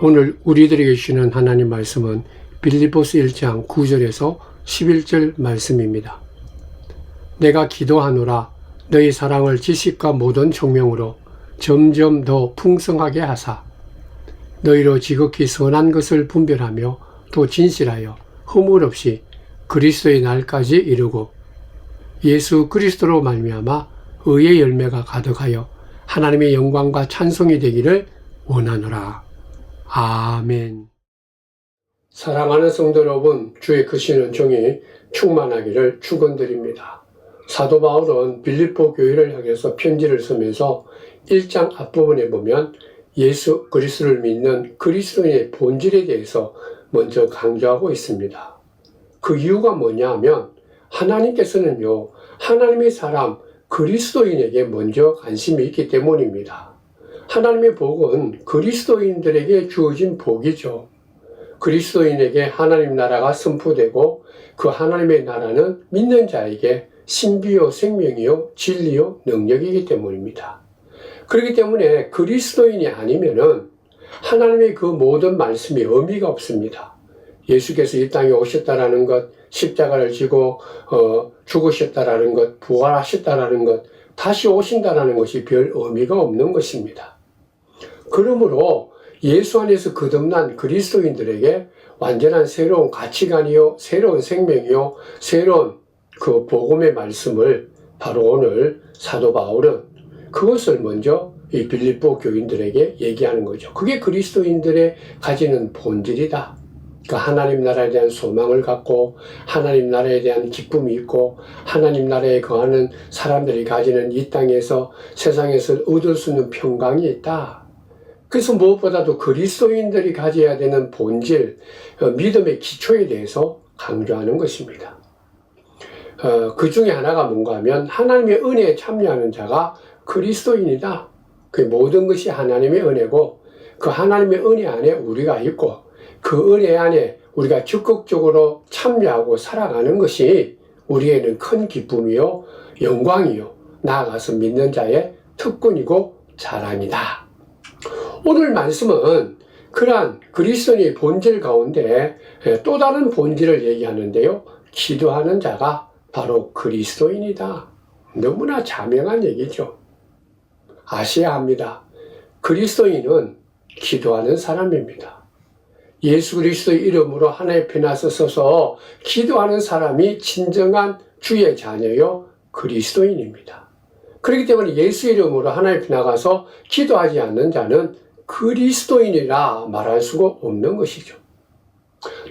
오늘 우리들에게 주시는 하나님 말씀은 빌립보서 1장 9절에서 11절 말씀입니다. 내가 기도하노라 너희 사랑을 지식과 모든 총명으로 점점 더 풍성하게 하사 너희로 지극히 선한 것을 분별하며 또 진실하여 허물 없이 그리스도의 날까지 이르고 예수 그리스도로 말미암아 의의 열매가 가득하여 하나님의 영광과 찬송이 되기를 원하노라. 아멘. 사랑하는 성도 여러분, 주의 크신 은총이 충만하기를 축원드립니다. 사도 바울은 빌립보 교회를 향해서 편지를 쓰면서 1장 앞부분에 보면 예수 그리스도를 믿는 그리스도인의 본질에 대해서 먼저 강조하고 있습니다. 그 이유가 뭐냐 하면 하나님께서는요, 하나님의 사람 그리스도인에게 먼저 관심이 있기 때문입니다. 하나님의 복은 그리스도인들에게 주어진 복이죠. 그리스도인에게 하나님 나라가 선포되고 그 하나님의 나라는 믿는 자에게 신비요 생명이요 진리요 능력이기 때문입니다. 그렇기 때문에 그리스도인이 아니면은 하나님의 그 모든 말씀이 의미가 없습니다. 예수께서 이 땅에 오셨다라는 것, 십자가를 지고 죽으셨다라는 것, 부활하셨다라는 것, 다시 오신다라는 것이 별 의미가 없는 것입니다. 그러므로 예수 안에서 거듭난 그리스도인들에게 완전한 새로운 가치관이요, 새로운 생명이요, 새로운 그 복음의 말씀을 바로 오늘 사도 바울은 그것을 먼저 이 빌립보 교인들에게 얘기하는 거죠. 그게 그리스도인들의 가지는 본질이다. 그 하나님 나라에 대한 소망을 갖고 하나님 나라에 대한 기쁨이 있고 하나님 나라에 거하는 사람들이 가지는 이 땅에서 세상에서 얻을 수 있는 평강이 있다. 그래서 무엇보다도 그리스도인들이 가져야 되는 본질, 믿음의 기초에 대해서 강조하는 것입니다. 그 중에 하나가 뭔가 하면 하나님의 은혜에 참여하는 자가 그리스도인이다. 그 모든 것이 하나님의 은혜고 그 하나님의 은혜 안에 우리가 있고 그 은혜 안에 우리가 적극적으로 참여하고 살아가는 것이 우리에는 큰 기쁨이요 영광이요 나아가서 믿는 자의 특권이고 자랑이다. 오늘 말씀은 그러한 그리스도인의 본질 가운데 또 다른 본질을 얘기하는데요. 기도하는 자가 바로 그리스도인이다. 너무나 자명한 얘기죠. 아셔야 합니다. 그리스도인은 기도하는 사람입니다. 예수 그리스도의 이름으로 하나님 편 앞에 서서 기도하는 사람이 진정한 주의 자녀요 그리스도인입니다. 그렇기 때문에 예수 이름으로 하나님 편 나가서 기도하지 않는 자는 그리스도인이라 말할 수가 없는 것이죠.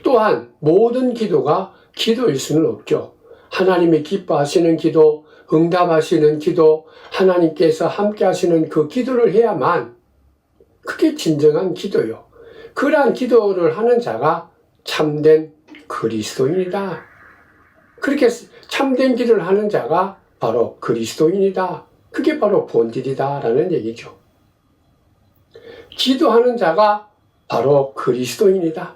또한 모든 기도가 기도일 수는 없죠. 하나님이 기뻐하시는 기도, 응답하시는 기도, 하나님께서 함께 하시는 그 기도를 해야만 그게 진정한 기도요. 그러한 기도를 하는 자가 참된 그리스도인이다. 그렇게 참된 기도를 하는 자가 바로 그리스도인이다. 그게 바로 본질이다라는 얘기죠. 기도하는 자가 바로 그리스도인이다.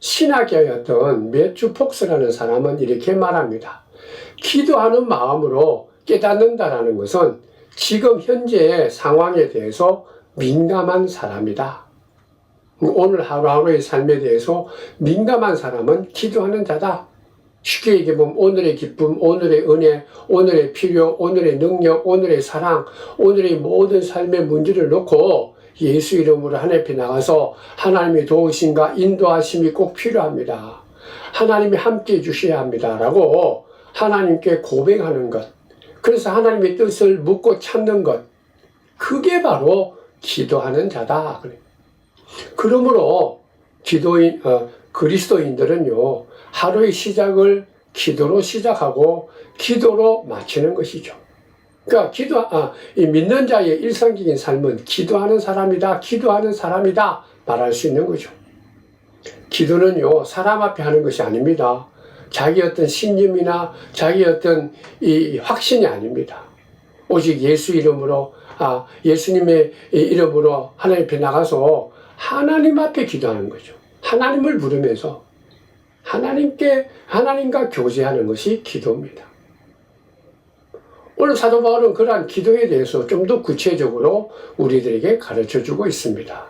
신학계였던 매튜 폭스라는 사람은 이렇게 말합니다. 기도하는 마음으로 깨닫는다라는 것은 지금 현재의 상황에 대해서 민감한 사람이다. 오늘 하루하루의 삶에 대해서 민감한 사람은 기도하는 자다. 쉽게 얘기해보면 오늘의 기쁨, 오늘의 은혜, 오늘의 필요, 오늘의 능력, 오늘의 사랑, 오늘의 모든 삶의 문제를 놓고 예수 이름으로 하나님 앞에 나가서 하나님의 도우심과 인도하심이 꼭 필요합니다. 하나님이 함께 해주셔야 합니다. 라고 하나님께 고백하는 것. 그래서 하나님의 뜻을 묻고 찾는 것. 그게 바로 기도하는 자다. 그러므로 그리스도인들은요, 하루의 시작을 기도로 시작하고 기도로 마치는 것이죠. 그러니까 이 믿는 자의 일상적인 삶은 기도하는 사람이다, 기도하는 사람이다 말할 수 있는 거죠. 기도는요, 사람 앞에 하는 것이 아닙니다. 자기 어떤 신념이나 자기 어떤 이 확신이 아닙니다. 오직 예수 이름으로, 예수님의 이름으로 하나님 앞에 나가서 하나님 앞에 기도하는 거죠. 하나님을 부르면서 하나님과 교제하는 것이 기도입니다. 오늘 사도 바울은 그러한 기도에 대해서 좀 더 구체적으로 우리들에게 가르쳐주고 있습니다.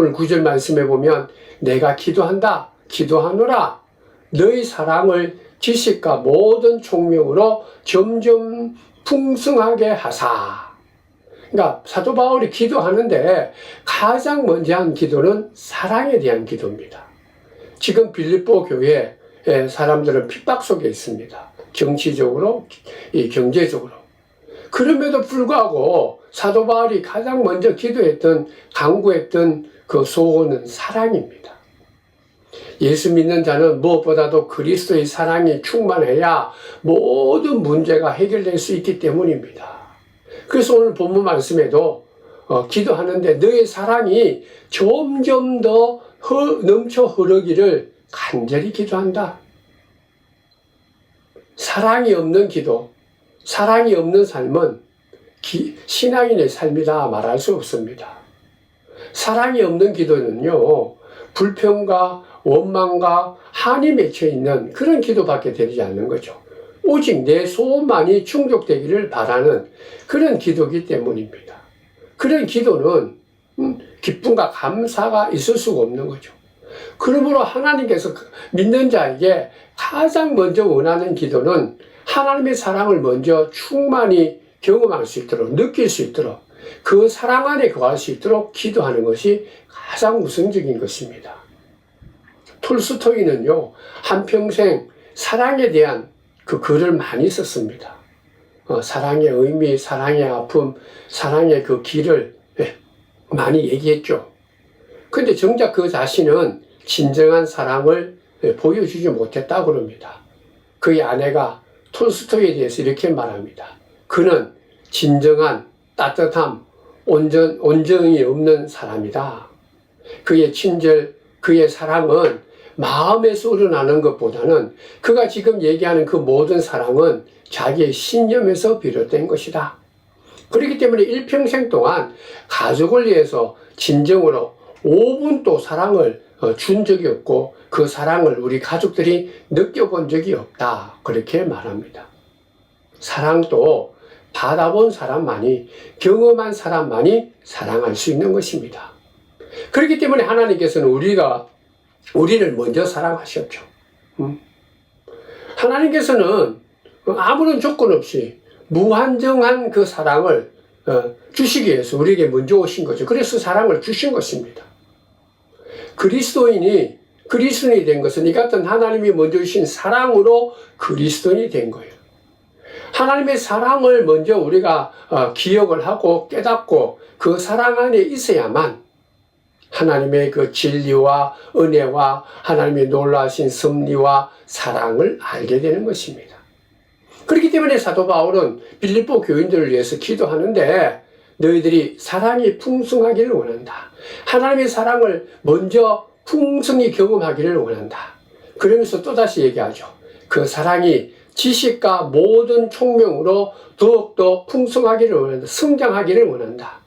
오늘 9절 말씀에 보면 내가 기도하노라 너희 사랑을 지식과 모든 총명으로 점점 풍성하게 하사. 그러니까 사도 바울이 기도하는데 가장 먼저 한 기도는 사랑에 대한 기도입니다. 지금 빌립보 교회 사람들은 핍박 속에 있습니다. 정치적으로, 경제적으로. 그럼에도 불구하고 사도 바울이 가장 먼저 기도했던, 강구했던 그 소원은 사랑입니다. 예수 믿는 자는 무엇보다도 그리스도의 사랑이 충만해야 모든 문제가 해결될 수 있기 때문입니다. 그래서 오늘 본문 말씀에도 기도하는데 너의 사랑이 점점 더 넘쳐 흐르기를 간절히 기도한다. 사랑이 없는 기도, 사랑이 없는 삶은 신앙인의 삶이다 말할 수 없습니다. 사랑이 없는 기도는요, 불평과 원망과 한이 맺혀 있는 그런 기도밖에 되지 않는 거죠. 오직 내 소원만이 충족되기를 바라는 그런 기도이기 때문입니다. 그런 기도는 기쁨과 감사가 있을 수가 없는 거죠. 그러므로 하나님께서 믿는 자에게 가장 먼저 원하는 기도는 하나님의 사랑을 먼저 충만히 경험할 수 있도록, 느낄 수 있도록, 그 사랑 안에 거할 수 있도록 기도하는 것이 가장 우선적인 것입니다. 톨스토이는요, 한평생 사랑에 대한 그 글을 많이 썼습니다. 사랑의 의미, 사랑의 아픔, 사랑의 그 길을 많이 얘기했죠. 근데 정작 그 자신은 진정한 사랑을 보여주지 못했다고 그럽니다. 그의 아내가 톨스토이에 대해서 이렇게 말합니다. 그는 진정한 따뜻함, 온정이 없는 사람이다. 그의 친절, 그의 사랑은 마음에서 우러나는 것보다는 그가 지금 얘기하는 그 모든 사랑은 자기의 신념에서 비롯된 것이다. 그렇기 때문에 일평생 동안 가족을 위해서 진정으로 5분도 사랑을 준 적이 없고 그 사랑을 우리 가족들이 느껴본 적이 없다. 그렇게 말합니다. 사랑도 받아본 사람만이, 경험한 사람만이 사랑할 수 있는 것입니다. 그렇기 때문에 하나님께서는 우리를 먼저 사랑하셨죠. 하나님께서는 아무런 조건 없이 무한정한 그 사랑을 주시기 위해서 우리에게 먼저 오신 거죠. 그래서 사랑을 주신 것입니다. 그리스도인이 된 것은 이 같은 하나님이 먼저 주신 사랑으로 그리스도인이 된 거예요. 하나님의 사랑을 먼저 우리가 기억을 하고 깨닫고 그 사랑 안에 있어야만 하나님의 그 진리와 은혜와 하나님의 놀라우신 섭리와 사랑을 알게 되는 것입니다. 그렇기 때문에 사도 바울은 빌립보 교인들을 위해서 기도하는데 너희들이 사랑이 풍성하기를 원한다. 하나님의 사랑을 먼저 풍성히 경험하기를 원한다. 그러면서 또다시 얘기하죠. 그 사랑이 지식과 모든 총명으로 더욱더 풍성하기를 원한다. 성장하기를 원한다.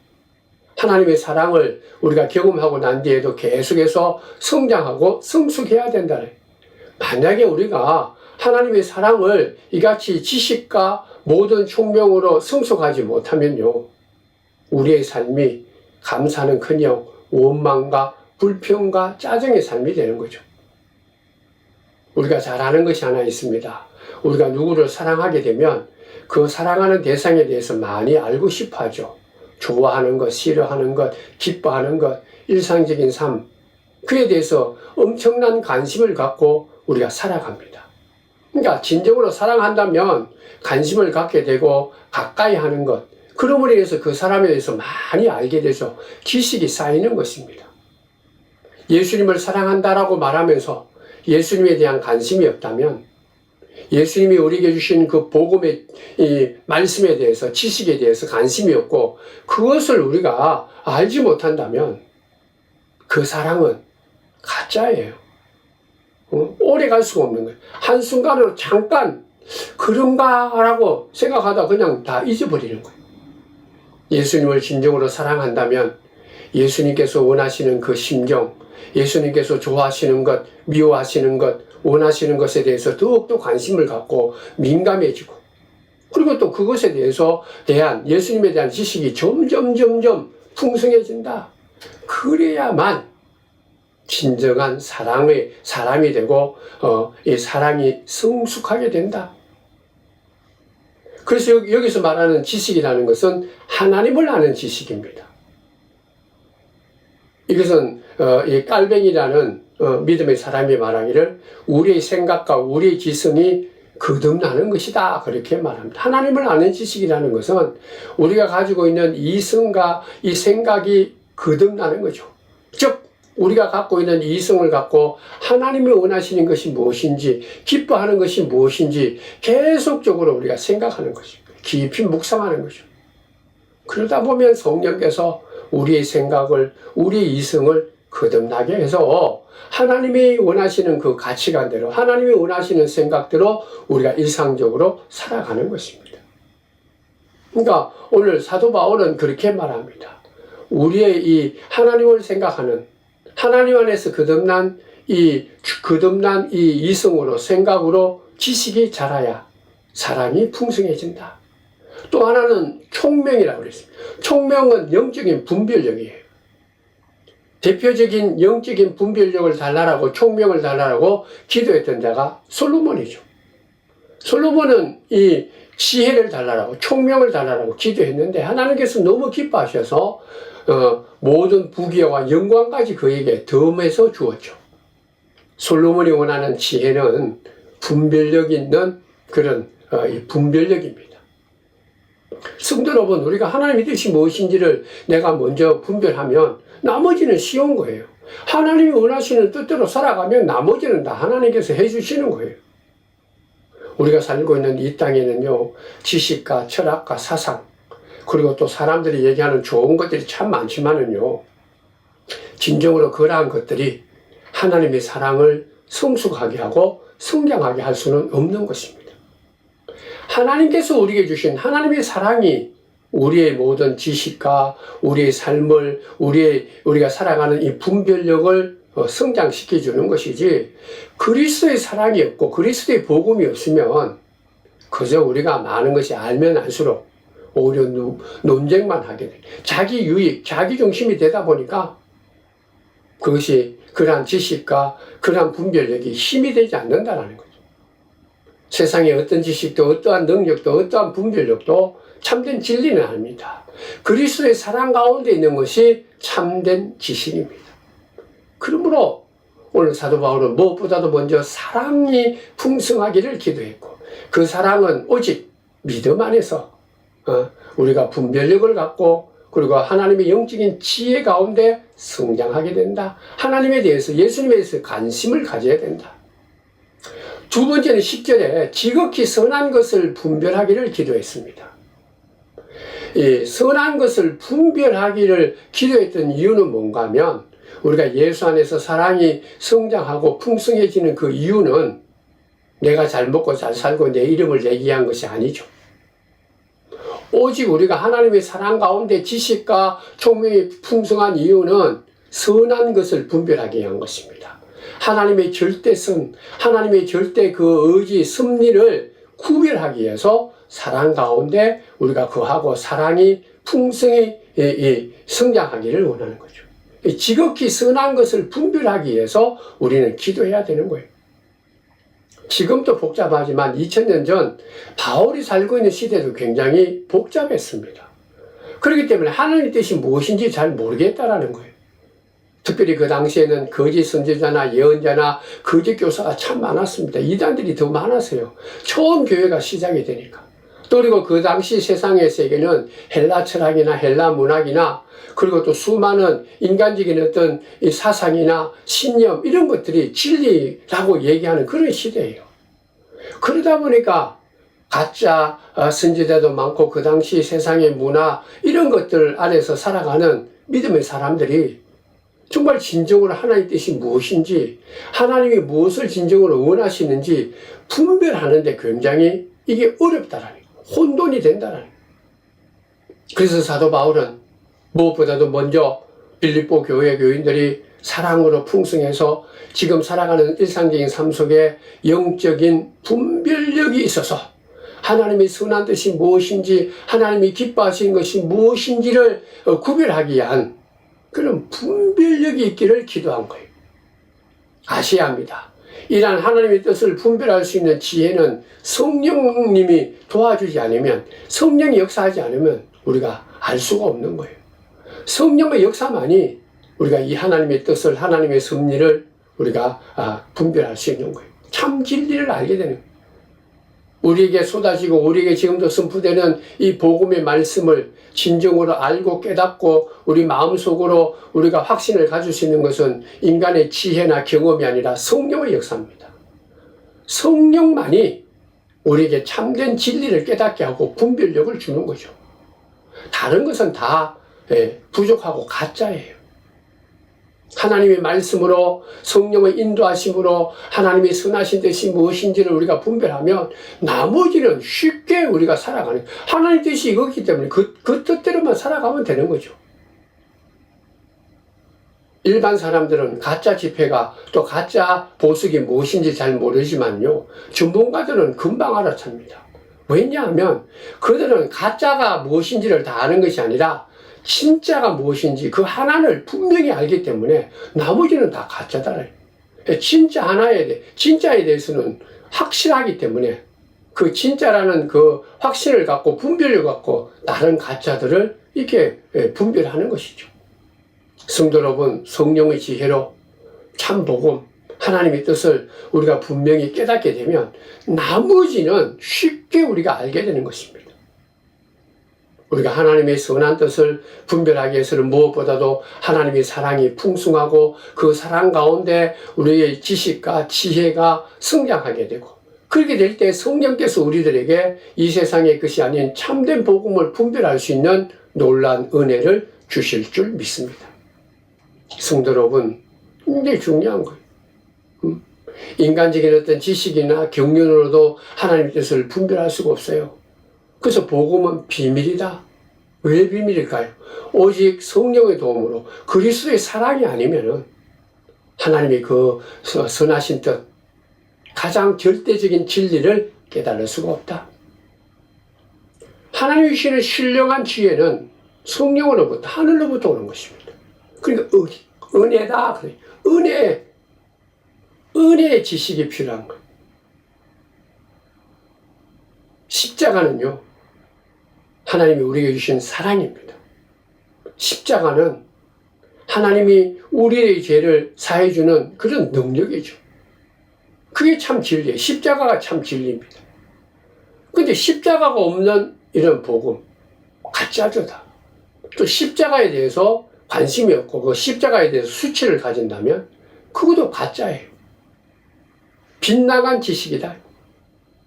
하나님의 사랑을 우리가 경험하고 난 뒤에도 계속해서 성장하고 성숙해야 된다. 만약에 우리가 하나님의 사랑을 이같이 지식과 모든 총명으로 성숙하지 못하면요, 우리의 삶이 감사는커녕 원망과 불평과 짜증의 삶이 되는 거죠. 우리가 잘 아는 것이 하나 있습니다. 우리가 누구를 사랑하게 되면 그 사랑하는 대상에 대해서 많이 알고 싶어 하죠. 좋아하는 것, 싫어하는 것, 기뻐하는 것, 일상적인 삶, 그에 대해서 엄청난 관심을 갖고 우리가 살아갑니다. 그러니까 진정으로 사랑한다면 관심을 갖게 되고 가까이 하는 것, 그럼으로 인해서 그 사람에 대해서 많이 알게 되죠. 지식이 쌓이는 것입니다. 예수님을 사랑한다라고 말하면서 예수님에 대한 관심이 없다면, 예수님이 우리에게 주신 그 복음의 이 말씀에 대해서, 지식에 대해서 관심이 없고 그것을 우리가 알지 못한다면 그 사랑은 가짜예요. 오래 갈 수가 없는 거예요. 한순간으로 잠깐 그런가라고 생각하다 그냥 다 잊어버리는 거예요. 예수님을 진정으로 사랑한다면 예수님께서 원하시는 그 심정, 예수님께서 좋아하시는 것, 미워하시는 것, 원하시는 것에 대해서 더욱더 관심을 갖고 민감해지고, 그리고 또 그것에 대해서 예수님에 대한 지식이 점점 풍성해진다. 그래야만 진정한 사람이 되고 이 사랑이 성숙하게 된다. 그래서 여기서 말하는 지식이라는 것은 하나님을 아는 지식입니다. 이것은 이 깔뱅이라는 믿음의 사람이 말하기를 우리의 생각과 우리의 지성이 거듭나는 것이다, 그렇게 말합니다. 하나님을 아는 지식이라는 것은 우리가 가지고 있는 이성과 이 생각이 거듭나는 거죠. 즉 우리가 갖고 있는 이성을 갖고 하나님이 원하시는 것이 무엇인지, 기뻐하는 것이 무엇인지 계속적으로 우리가 생각하는 것이죠. 깊이 묵상하는 거죠. 그러다 보면 성령께서 우리의 생각을, 우리의 이성을 거듭나게 해서 하나님이 원하시는 그 가치관대로, 하나님이 원하시는 생각대로 우리가 일상적으로 살아가는 것입니다. 그러니까 오늘 사도 바울은 그렇게 말합니다. 우리의 이 하나님을 생각하는, 하나님 안에서 거듭난 이 이성으로, 생각으로 지식이 자라야 사람이 풍성해진다. 또 하나는 총명이라고 그랬습니다. 총명은 영적인 분별력이에요. 대표적인 영적인 분별력을 달라라고, 총명을 달라라고 기도했던 자가 솔로몬이죠. 솔로몬은 이 지혜를 달라라고, 총명을 달라라고 기도했는데 하나님께서 너무 기뻐하셔서 모든 부귀와 영광까지 그에게 덤에서 주었죠. 솔로몬이 원하는 지혜는 분별력 있는 그런 분별력입니다. 성도 여러분, 우리가 하나님의 뜻이 무엇인지를 내가 먼저 분별하면 나머지는 쉬운 거예요. 하나님이 원하시는 뜻대로 살아가면 나머지는 다 하나님께서 해주시는 거예요. 우리가 살고 있는 이 땅에는요, 지식과 철학과 사상, 그리고 또 사람들이 얘기하는 좋은 것들이 참 많지만은요, 진정으로 그러한 것들이 하나님의 사랑을 성숙하게 하고 성장하게 할 수는 없는 것입니다. 하나님께서 우리에게 주신 하나님의 사랑이 우리의 모든 지식과 우리의 삶을, 우리가 살아가는 이 분별력을 성장시켜 주는 것이지, 그리스도의 사랑이 없고 그리스도의 복음이 없으면 그저 우리가 많은 것이 알면 알수록 오히려 논쟁만 하게 돼. 자기 유익, 자기 중심이 되다 보니까 그것이 그러한 지식과 그러한 분별력이 힘이 되지 않는다는 거죠. 세상에 어떤 지식도, 어떠한 능력도, 어떠한 분별력도 참된 진리는 아닙니다. 그리스도의 사랑 가운데 있는 것이 참된 지식입니다. 그러므로 오늘 사도 바울은 무엇보다도 먼저 사랑이 풍성하기를 기도했고, 그 사랑은 오직 믿음 안에서 우리가 분별력을 갖고, 그리고 하나님의 영적인 지혜 가운데 성장하게 된다. 하나님에 대해서, 예수님에 대해서 관심을 가져야 된다. 두 번째는 10절에 지극히 선한 것을 분별하기를 기도했습니다. 이 선한 것을 분별하기를 기도했던 이유는 뭔가 하면, 우리가 예수 안에서 사랑이 성장하고 풍성해지는 그 이유는 내가 잘 먹고 잘 살고 내 이름을 내기 위한 것이 아니죠. 오직 우리가 하나님의 사랑 가운데 지식과 총명이 풍성한 이유는 선한 것을 분별하게 위한 것입니다. 하나님의 절대선, 하나님의 절대 그 의지, 섭리를 구별하기 위해서 사랑 가운데 우리가 거하고 사랑이 풍성히 성장하기를 원하는 거죠. 지극히 선한 것을 분별하기 위해서 우리는 기도해야 되는 거예요. 지금도 복잡하지만 2000년 전 바울이 살고 있는 시대도 굉장히 복잡했습니다. 그렇기 때문에 하나님의 뜻이 무엇인지 잘 모르겠다라는 거예요. 특별히 그 당시에는 거짓 선지자나 예언자나 거짓 교사가 참 많았습니다. 이단들이 더 많았어요. 처음 교회가 시작이 되니까. 또 그리고 그 당시 세상의 세계는 헬라 철학이나 헬라 문학이나, 그리고 또 수많은 인간적인 어떤 이 사상이나 신념, 이런 것들이 진리라고 얘기하는 그런 시대예요. 그러다 보니까 가짜 선지자도 많고, 그 당시 세상의 문화, 이런 것들 안에서 살아가는 믿음의 사람들이 정말 진정으로 하나님의 뜻이 무엇인지, 하나님이 무엇을 진정으로 원하시는지 분별하는데 굉장히 이게 어렵다라는 거예요. 혼돈이 된다라는 거예요. 그래서 사도 바울은 무엇보다도 먼저 빌립보 교회 교인들이 사랑으로 풍성해서 지금 살아가는 일상적인 삶 속에 영적인 분별력이 있어서 하나님의 선한 뜻이 무엇인지, 하나님이 기뻐하시는 것이 무엇인지를 구별하기 위한 그런 분별력이 있기를 기도한 거예요. 아셔야 합니다. 이러한 하나님의 뜻을 분별할 수 있는 지혜는 성령님이 도와주지 않으면, 성령이 역사하지 않으면 우리가 알 수가 없는 거예요. 성령의 역사만이 우리가 이 하나님의 뜻을, 하나님의 섭리를 우리가 분별할 수 있는 거예요. 참 진리를 알게 되는 거예요. 우리에게 쏟아지고 우리에게 지금도 선포되는 이 복음의 말씀을 진정으로 알고 깨닫고 우리 마음속으로 우리가 확신을 가질 수 있는 것은 인간의 지혜나 경험이 아니라 성령의 역사입니다. 성령만이 우리에게 참된 진리를 깨닫게 하고 분별력을 주는 거죠. 다른 것은 다 부족하고 가짜예요. 하나님의 말씀으로, 성령의 인도하심으로 하나님의 선하신 뜻이 무엇인지를 우리가 분별하면 나머지는 쉽게 우리가 살아가는, 하나님 뜻이 이거기 때문에 그 뜻대로만 살아가면 되는 거죠. 일반 사람들은 가짜 지폐가 또 가짜 보석이 무엇인지 잘 모르지만요, 전문가들은 금방 알아챕니다. 왜냐하면 그들은 가짜가 무엇인지를 다 아는 것이 아니라 진짜가 무엇인지 그 하나를 분명히 알기 때문에 나머지는 다 가짜다. 진짜 진짜에 대해서는 확실하기 때문에 그 진짜라는 그 확신을 갖고 분별을 갖고 다른 가짜들을 이렇게 분별하는 것이죠. 성도 여러분, 성령의 지혜로 참 복음, 하나님의 뜻을 우리가 분명히 깨닫게 되면 나머지는 쉽게 우리가 알게 되는 것입니다. 우리가 하나님의 선한 뜻을 분별하기 위해서는 무엇보다도 하나님의 사랑이 풍성하고 그 사랑 가운데 우리의 지식과 지혜가 성장하게 되고, 그렇게 될 때 성령께서 우리들에게 이 세상의 것이 아닌 참된 복음을 분별할 수 있는 놀라운 은혜를 주실 줄 믿습니다. 성도 여러분, 굉장히 중요한 거예요. 인간적인 어떤 지식이나 경륜으로도 하나님의 뜻을 분별할 수가 없어요. 그래서 복음은 비밀이다. 왜 비밀일까요? 오직 성령의 도움으로, 그리스도의 사랑이 아니면은 하나님의 그 선하신 뜻, 가장 절대적인 진리를 깨달을 수가 없다. 하나님이 주시는 신령한 지혜는 성령으로부터, 하늘로부터 오는 것입니다. 그러니까 은혜다. 은혜의 지식이 필요한 거예요. 십자가는요, 하나님이 우리에게 주신 사랑입니다. 십자가는 하나님이 우리의 죄를 사해주는 그런 능력이죠. 그게 참 진리예요. 십자가가 참 진리입니다. 근데 십자가가 없는 이런 복음, 가짜죠 다. 또 십자가에 대해서 관심이 없고 그 십자가에 대해서 수치를 가진다면 그것도 가짜예요. 빗나간 지식이다.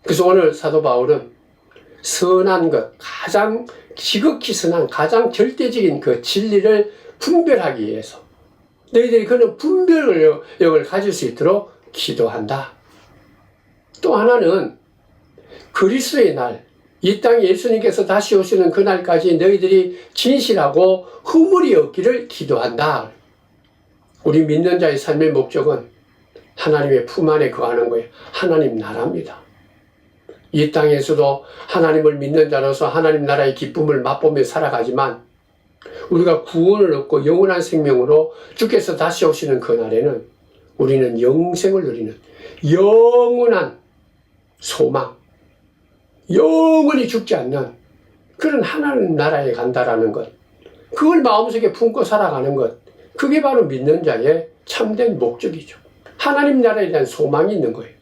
그래서 오늘 사도 바울은 선한 것, 가장 지극히 선한, 가장 절대적인 그 진리를 분별하기 위해서 너희들이 그런 분별력을 가질 수 있도록 기도한다. 또 하나는 그리스도의 날, 이 땅에 예수님께서 다시 오시는 그날까지 너희들이 진실하고 허물이 없기를 기도한다. 우리 믿는 자의 삶의 목적은 하나님의 품 안에 거하는 거예요. 하나님 나라입니다. 이 땅에서도 하나님을 믿는 자로서 하나님 나라의 기쁨을 맛보며 살아가지만 우리가 구원을 얻고 영원한 생명으로 주께서 다시 오시는 그날에는 우리는 영생을 누리는 영원한 소망, 영원히 죽지 않는 그런 하나님 나라에 간다라는 것, 그걸 마음속에 품고 살아가는 것, 그게 바로 믿는 자의 참된 목적이죠. 하나님 나라에 대한 소망이 있는 거예요.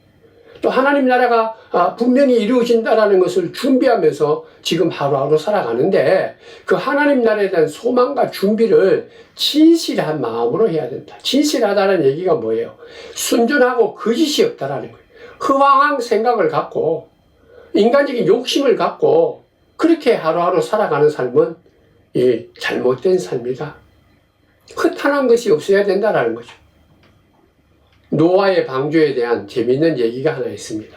또 하나님 나라가 분명히 이루어진다라는 것을 준비하면서 지금 하루하루 살아가는데 그 하나님 나라에 대한 소망과 준비를 진실한 마음으로 해야 된다. 진실하다는 얘기가 뭐예요? 순전하고 거짓이 없다라는 거예요. 허황한 생각을 갖고 인간적인 욕심을 갖고 그렇게 하루하루 살아가는 삶은 잘못된 삶이다. 허탄한 것이 없어야 된다라는 거죠. 노아의 방주에 대한 재미있는 얘기가 하나 있습니다.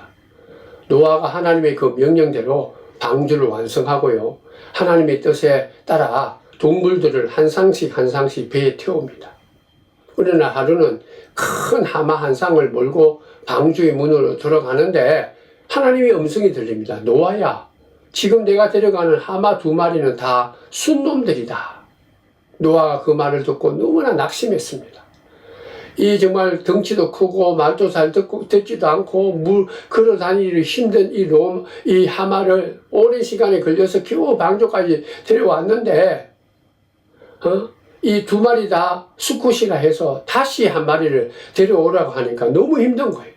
노아가 하나님의 그 명령대로 방주를 완성하고요, 하나님의 뜻에 따라 동물들을 한 쌍씩 배에 태웁니다. 어느 날 하루는 큰 하마 한 쌍을 몰고 방주의 문으로 들어가는데 하나님의 음성이 들립니다. 노아야, 지금 내가 데려가는 하마 2마리는 다 순놈들이다. 노아가 그 말을 듣고 너무나 낙심했습니다. 이 정말 덩치도 크고 말도 잘 듣지도 않고 걸어 다니기 힘든 이 하마를 오랜 시간에 걸려서 겨우 방주까지 데려왔는데 이 두 마리 다 수컷이라 해서 다시 한 마리를 데려오라고 하니까 너무 힘든 거예요.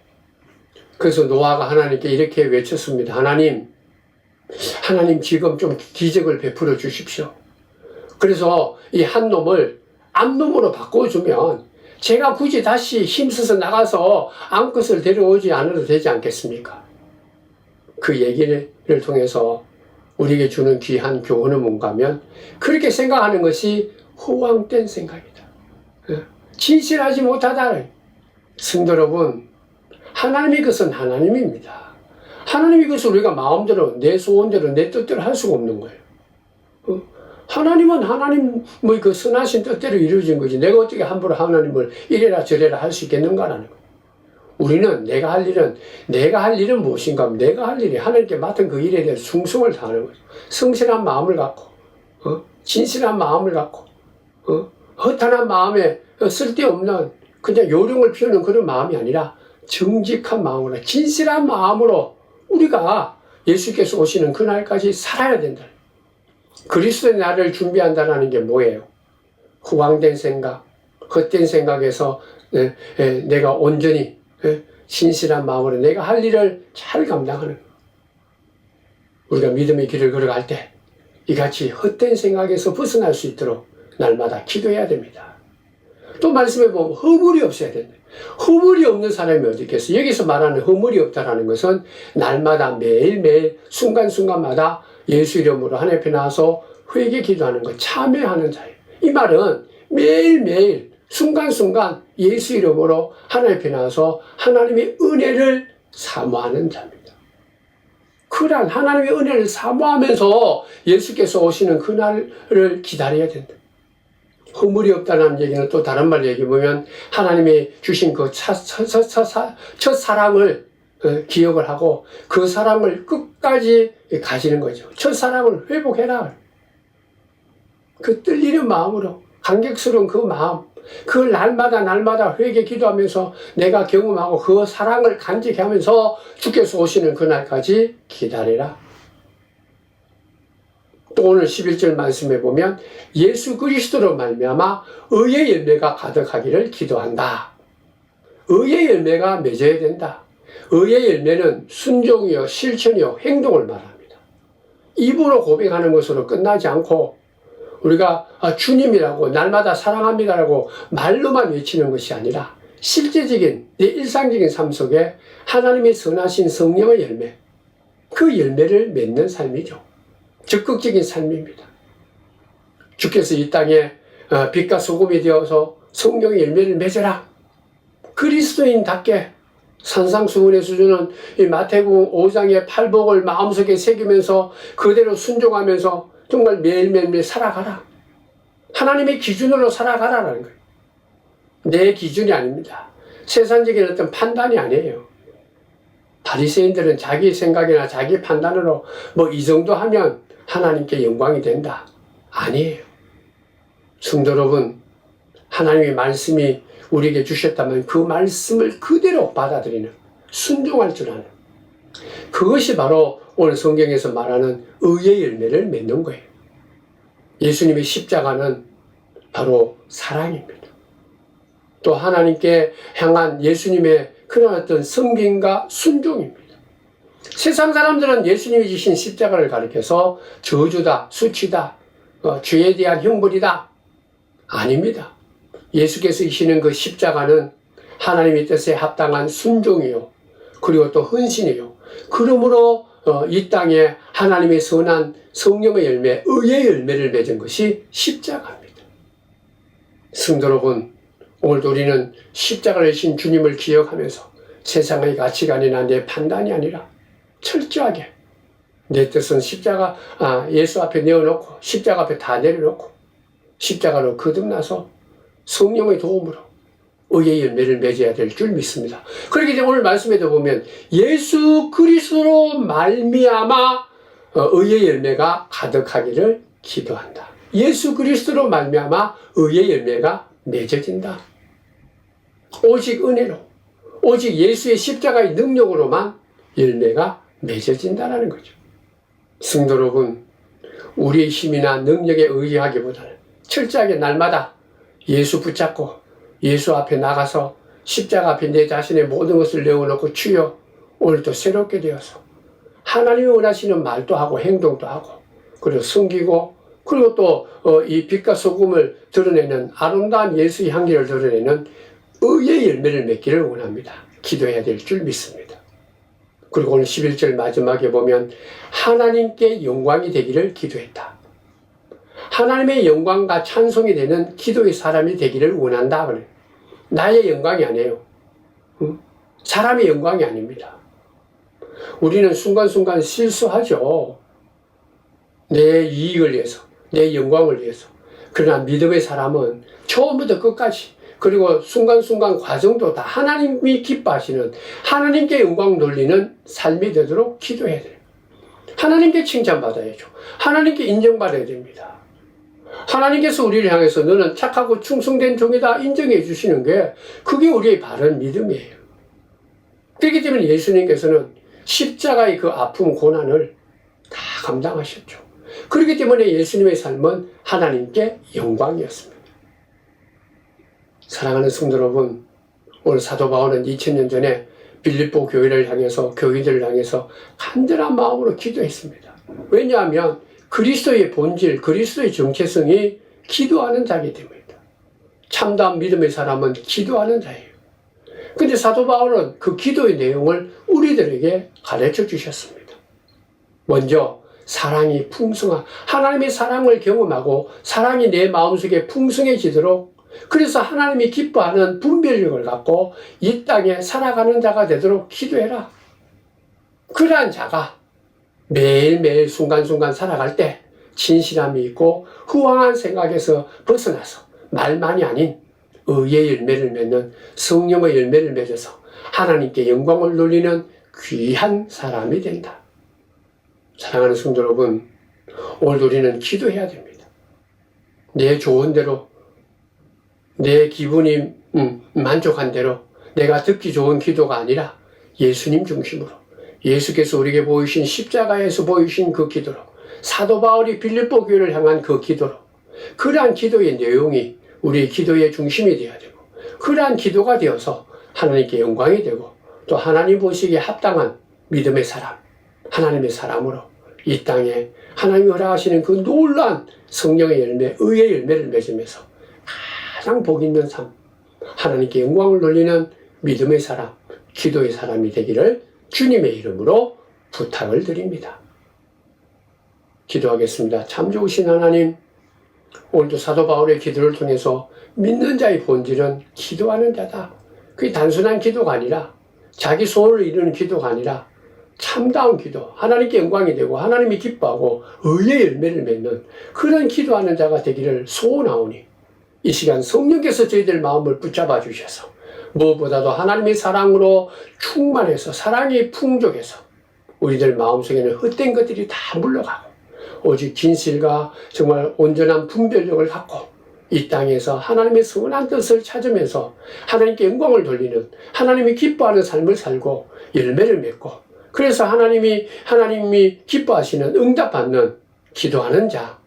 그래서 노아가 하나님께 이렇게 외쳤습니다. 하나님 지금 좀 기적을 베풀어 주십시오. 그래서 이 한 놈을 암놈으로 바꿔주면 제가 굳이 다시 힘써서 나가서 암컷을 데려오지 않아도 되지 않겠습니까? 그 얘기를 통해서 우리에게 주는 귀한 교훈은 뭔가 하면 그렇게 생각하는 것이 허황된 생각이다. 진실하지 못하다. 성도 여러분, 하나님의 것은 하나님입니다. 하나님의 것을 우리가 마음대로 내 소원대로 내 뜻대로 할 수가 없는 거예요. 하나님은 하나님의 그 선하신 뜻대로 이루어진 거지 내가 어떻게 함부로 하나님을 이래라 저래라 할 수 있겠는가라는 거예요. 우리는 내가 할 일은 무엇인가 하면 내가 할 일이 하나님께 맡은 그 일에 대해서 충성을 다하는 거죠. 성실한 마음을 갖고 진실한 마음을 갖고 허탄한 마음에 쓸데없는 그냥 요령을 피우는 그런 마음이 아니라 정직한 마음으로 진실한 마음으로 우리가 예수께서 오시는 그날까지 살아야 된다. 그리스도의 날을 준비한다는 게 뭐예요? 허황된 생각, 헛된 생각에서 내가 온전히 진실한 마음으로 내가 할 일을 잘 감당하는 거예요. 우리가 믿음의 길을 걸어갈 때 이같이 헛된 생각에서 벗어날 수 있도록 날마다 기도해야 됩니다. 또 말씀해 보면 허물이 없어야 된다. 허물이 없는 사람이 어디 있겠어요? 여기서 말하는 허물이 없다라는 것은 날마다 매일매일 순간순간마다 예수 이름으로 하나님 앞에 나와서 회개 기도하는 것, 참회하는 자예요. 이 말은 매일매일 순간순간 예수 이름으로 하나님 앞에 나와서 하나님의 은혜를 사모하는 자입니다. 그러한 하나님의 은혜를 사모하면서 예수께서 오시는 그날을 기다려야 된다. 허물이 없다는 얘기는 또 다른 말 얘기해보면 하나님이 주신 그 첫사랑을 기억을 하고 그 사랑을 끝까지 가지는 거죠. 첫사랑을 회복해라. 그 떨리는 마음으로 감격스러운 그 마음, 그걸 날마다 회개 기도하면서 내가 경험하고 그 사랑을 간직히 하면서 주께서 오시는 그날까지 기다리라. 또 오늘 11절 말씀해 보면 예수 그리스도로 말미암아 의의 열매가 가득하기를 기도한다. 의의 열매가 맺어야 된다. 의의 열매는 순종이요 실천이요 행동을 말합니다. 입으로 고백하는 것으로 끝나지 않고 우리가 주님이라고 날마다 사랑합니다라고 말로만 외치는 것이 아니라 실제적인 내 일상적인 삶 속에 하나님의 선하신 성령의 열매, 그 열매를 맺는 삶이죠. 적극적인 삶입니다. 주께서 이 땅에 빛과 소금이 되어서 성령의 열매를 맺어라. 그리스도인답게 산상수훈에서 주는 이 마태복음 5장의 팔복을 마음속에 새기면서 그대로 순종하면서 정말 매일매일 살아가라. 하나님의 기준으로 살아가라라는 거예요. 내 기준이 아닙니다. 세상적인 어떤 판단이 아니에요. 바리새인들은 자기 생각이나 자기 판단으로 이 정도 하면 하나님께 영광이 된다. 아니에요. 성도 여러분, 하나님의 말씀이 우리에게 주셨다면 그 말씀을 그대로 받아들이는, 순종할 줄 아는, 그것이 바로 오늘 성경에서 말하는 의의 열매를 맺는 거예요. 예수님의 십자가는 바로 사랑입니다. 또 하나님께 향한 예수님의 그런 어떤 섬김과 순종입니다. 세상 사람들은 예수님이 지신 십자가를 가리켜서 저주다, 수치다, 죄에 대한 형벌이다. 아닙니다. 예수께서 지시는 그 십자가는 하나님의 뜻에 합당한 순종이요, 그리고 또 헌신이요. 그러므로 이 땅에 하나님의 선한 성령의 열매, 의의 열매를 맺은 것이 십자가입니다. 성도 여러분, 오늘도 우리는 십자가를 지신 주님을 기억하면서 세상의 가치관이나 내 판단이 아니라 철저하게 내 뜻은 십자가 예수 앞에 내어놓고 십자가 앞에 다 내려놓고 십자가로 거듭나서 성령의 도움으로 의의 열매를 맺어야 될 줄 믿습니다. 그렇기 때문에 오늘 말씀에도 보면 예수 그리스도로 말미암아 의의 열매가 가득하기를 기도한다. 예수 그리스도로 말미암아 의의 열매가 맺어진다. 오직 은혜로, 오직 예수의 십자가의 능력으로만 열매가 맺어진다는 거죠. 성도 여러분, 우리의 힘이나 능력에 의지하기보다는 철저하게 날마다 예수 붙잡고 예수 앞에 나가서 십자가 앞에 내 자신의 모든 것을 내어놓고 주여 오늘도 새롭게 되어서 하나님이 원하시는 말도 하고 행동도 하고 그리고 숨기고 그리고 또 이 빛과 소금을 드러내는 아름다운 예수의 향기를 드러내는 의의 열매를 맺기를 원합니다. 기도해야 될 줄 믿습니다. 그리고 오늘 11절 마지막에 보면 하나님께 영광이 되기를 기도했다. 하나님의 영광과 찬송이 되는 기도의 사람이 되기를 원한다. 그래. 나의 영광이 아니에요. 사람의 영광이 아닙니다. 우리는 순간순간 실수하죠. 내 이익을 위해서, 내 영광을 위해서. 그러나 믿음의 사람은 처음부터 끝까지 그리고 순간순간 과정도 다 하나님이 기뻐하시는 하나님께 영광 돌리는 삶이 되도록 기도해야 돼요. 하나님께 칭찬받아야죠. 하나님께 인정받아야 됩니다. 하나님께서 우리를 향해서 너는 착하고 충성된 종이다 인정해 주시는 게 그게 우리의 바른 믿음이에요. 그렇기 때문에 예수님께서는 십자가의 그 아픔 고난을 다 감당하셨죠. 그렇기 때문에 예수님의 삶은 하나님께 영광이었습니다. 사랑하는 성도 여러분, 오늘 사도 바울은 2000년 전에 빌립보 교회를 향해서 교인들을 향해서 간절한 마음으로 기도했습니다. 왜냐하면 그리스도의 본질, 그리스도의 정체성이 기도하는 자이기 때문입니다. 참다운 믿음의 사람은 기도하는 자예요. 근데 사도 바울은 그 기도의 내용을 우리들에게 가르쳐 주셨습니다. 먼저 사랑이 풍성한 하나님의 사랑을 경험하고 사랑이 내 마음속에 풍성해지도록 그래서 하나님이 기뻐하는 분별력을 갖고 이 땅에 살아가는 자가 되도록 기도해라. 그러한 자가 매일매일 순간순간 살아갈 때 진실함이 있고 후황한 생각에서 벗어나서 말만이 아닌 의의 열매를 맺는 성령의 열매를 맺어서 하나님께 영광을 돌리는 귀한 사람이 된다. 사랑하는 성도 여러분, 오늘 우리는 기도해야 됩니다. 내 좋은 대로, 내 기분이 만족한 대로 내가 듣기 좋은 기도가 아니라 예수님 중심으로 예수께서 우리에게 보이신 십자가에서 보이신 그 기도로 사도 바울이 빌립보 교회를 향한 그 기도로 그러한 기도의 내용이 우리의 기도의 중심이 되어야 되고 그러한 기도가 되어서 하나님께 영광이 되고 또 하나님 보시기에 합당한 믿음의 사람, 하나님의 사람으로 이 땅에 하나님이 허락하시는 그 놀라운 성령의 열매, 의의 열매를 맺으면서 가장 복 있는 삶, 하나님께 영광을 돌리는 믿음의 사람, 기도의 사람이 되기를 주님의 이름으로 부탁을 드립니다. 기도하겠습니다. 참 좋으신 하나님, 오늘도 사도 바울의 기도를 통해서 믿는 자의 본질은 기도하는 자다. 그게 단순한 기도가 아니라 자기 소원을 이루는 기도가 아니라 참다운 기도, 하나님께 영광이 되고 하나님이 기뻐하고 의의 열매를 맺는 그런 기도하는 자가 되기를 소원하오니 이 시간 성령께서 저희들 마음을 붙잡아 주셔서 무엇보다도 하나님의 사랑으로 충만해서 사랑이 풍족해서 우리들 마음속에는 헛된 것들이 다 물러가고 오직 진실과 정말 온전한 분별력을 갖고 이 땅에서 하나님의 선한 뜻을 찾으면서 하나님께 영광을 돌리는 하나님이 기뻐하는 삶을 살고 열매를 맺고 그래서 하나님이 기뻐하시는 응답받는 기도하는 자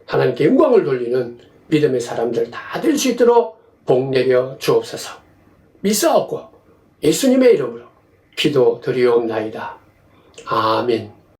하나님께 영광을 돌리는 믿음의 사람들 다 될 수 있도록 복 내려 주옵소서. 믿사옵고 예수님의 이름으로 기도드리옵나이다. 아멘.